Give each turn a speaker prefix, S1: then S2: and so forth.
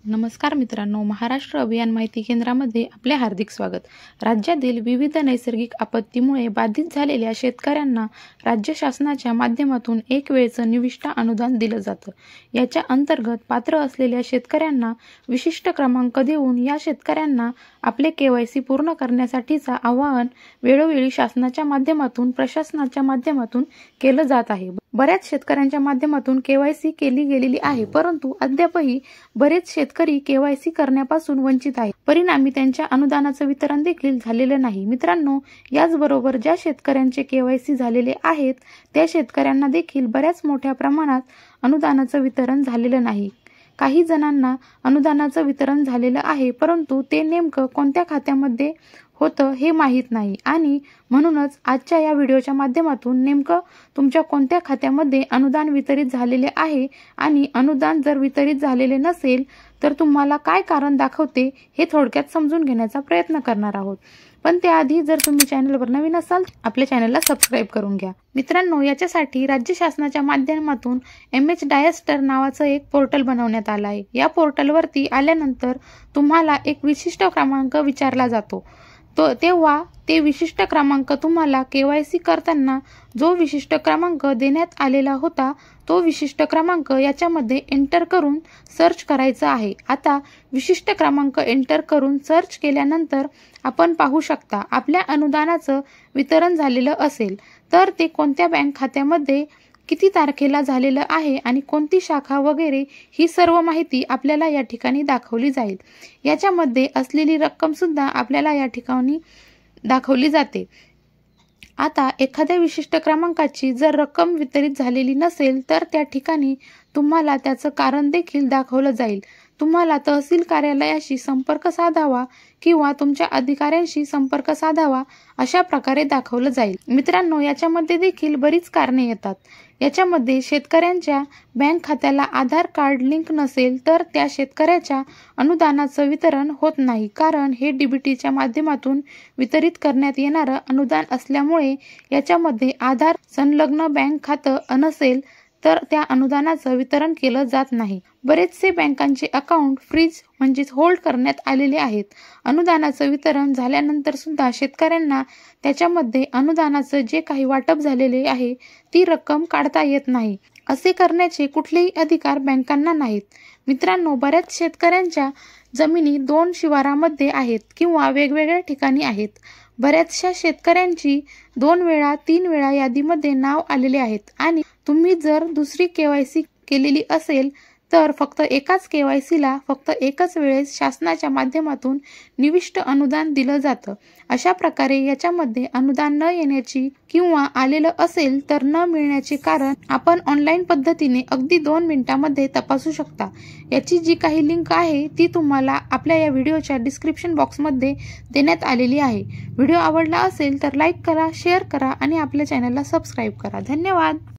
S1: नमस्कार मित्रांनो, महाराष्ट्र अभियान माहिती केंद्रामध्ये आपले हार्दिक स्वागत। राज्यातील विविध नैसर्गिक आपत्तीमुळे बाधित झालेल्या शेतकऱ्यांना राज्य शासनाच्या माध्यमातून एक वेळचं निविष्ठा अनुदान दिलं जातं। याच्या अंतर्गत पात्र असलेल्या शेतकऱ्यांना विशिष्ट क्रमांक देऊन या शेतकऱ्यांना आपले KYC पूर्ण करण्यासाठीचं आवाहन वेळोवेळी शासनाच्या माध्यमातून प्रशासनाच्या माध्यमातून केलं जात आहे। बऱ्याच शेतकऱ्यांच्या माध्यमातून KYC केली गेलेली आहे, परंतु अद्यापही बरेच शेतकरी KYC करण्यापासून वंचित आहेत। परिणामी त्यांच्या अनुदानाचं वितरण देखील झालेलं नाही। मित्रांनो, याचबरोबर ज्या शेतकऱ्यांचे KYC झालेले आहेत त्या शेतकऱ्यांना देखील बऱ्याच मोठ्या प्रमाणात अनुदानाचं वितरण झालेलं नाही। काही जणांना अनुदानाचं वितरण झालेलं आहे, परंतु ते नेमकं कोणत्या खात्यामध्ये होतं हे माहीत नाही आणि म्हणूनच आजच्या या व्हिडिओच्या माध्यमातून नेमकं तुमच्या कोणत्या खात्यामध्ये अनुदान वितरित झालेले आहे आणि अनुदान जर वितरित झालेले नसेल तर तुम्हाला काय कारण दाखवते हे थोडक्यात समजून घेण्याचा प्रयत्न करणार आहोत। पण त्याआधी जर तुम्ही चॅनलवर नवीन असाल आपल्या चॅनलला सबस्क्राइब करून घ्या। मित्रांनो, याच्यासाठी राज्य शासनाच्या माध्यमातून MH डायस्टर नावाचं एक पोर्टल बनवण्यात आलं आहे। या पोर्टलवरती आल्यानंतर तुम्हाला एक विशिष्ट क्रमांक विचारला जातो। तेव्हा ते विशिष्ट क्रमांक तुम्हाला KYC करताना जो विशिष्ट क्रमांक देण्यात आलेला होता तो विशिष्ट क्रमांक याच्यामध्ये एंटर करून सर्च करायचा आहे। आता विशिष्ट क्रमांक एंटर करून सर्च केल्यानंतर आपण पाहू शकता आपल्या अनुदानाचं वितरण झालेलं असेल तर ते कोणत्या बँक खात्यामध्ये किती तारखेला झालेलं आहे आणि कोणती शाखा वगैरे ही सर्व माहिती आपल्याला या ठिकाणी दाखवली जाईल। याच्यामध्ये असलेली रक्कम सुद्धा आपल्याला या ठिकाणी दाखवली जाते। आता एखाद्या विशिष्ट क्रमांकाची जर रक्कम वितरित झालेली नसेल तर त्या ठिकाणी तुम्हाला त्याचं कारण देखील दाखवलं जाईल। तुम्हाला तहसील कार्यालयाशी संपर्क साधावा किंवा तुमच्या अधिकाऱ्यांशी संपर्क साधावा अशा प्रकारे दाखवलं जाईल। मित्रांनो, याच्यामध्ये देखील बरीच कारणे येतात। याच्यामध्ये शेतकऱ्यांच्या बँक खात्याला आधार कार्ड लिंक नसेल तर त्या शेतकऱ्याच्या अनुदानाचं वितरण होत नाही, कारण हे DBTच्या माध्यमातून वितरित करण्यात येणारं अनुदान असल्यामुळे याच्यामध्ये आधार संलग्न बँक खातं नसेल तर त्या अनुदानाचं वितरण केलं जात नाही। बरेचसे बँकांचे अकाउंट फ्रीज म्हणजेच होल्ड करण्यात आलेले आहेत। अनुदानाचं वितरण झाल्यानंतर सुद्धा शेतकऱ्यांना त्याच्यामध्ये अनुदानाचं जे काही वाटप झालेले आहे ती रक्कम काढता येत नाही। असे करण्याचे कुठलेही अधिकार बँकांना नाहीत। मित्रांनो, बऱ्याच शेतकऱ्यांच्या जमिनी 2 शिवारामध्ये आहेत किंवा वेगवेगळ्या ठिकाणी आहेत। बऱ्याचशा शेतकऱ्यांची 2 वेळा 3 वेळा यादीमध्ये नाव आलेले आहेत आणि तुम्ही जर दुसरी KYC केलेली असेल तर फक्त एकाच KYC ला फक्त एकच वेळेस शासनाच्या माध्यमातून निविष्ट अनुदान दिलं जातं। अशा प्रकारे याच्यामध्ये अनुदान न येण्याची किंवा आलेलं असेल तर न मिळण्याचे कारण आपण ऑनलाईन पद्धतीने अगदी 2 मिनिटांमध्ये तपासू शकता। याची जी काही लिंक आहे ती तुम्हाला आपल्या या व्हिडिओच्या डिस्क्रिप्शन बॉक्समध्ये देण्यात आलेली आहे। व्हिडिओ आवडला असेल तर लाईक करा, शेअर करा आणि आपल्या चॅनलला सबस्क्राइब करा। धन्यवाद।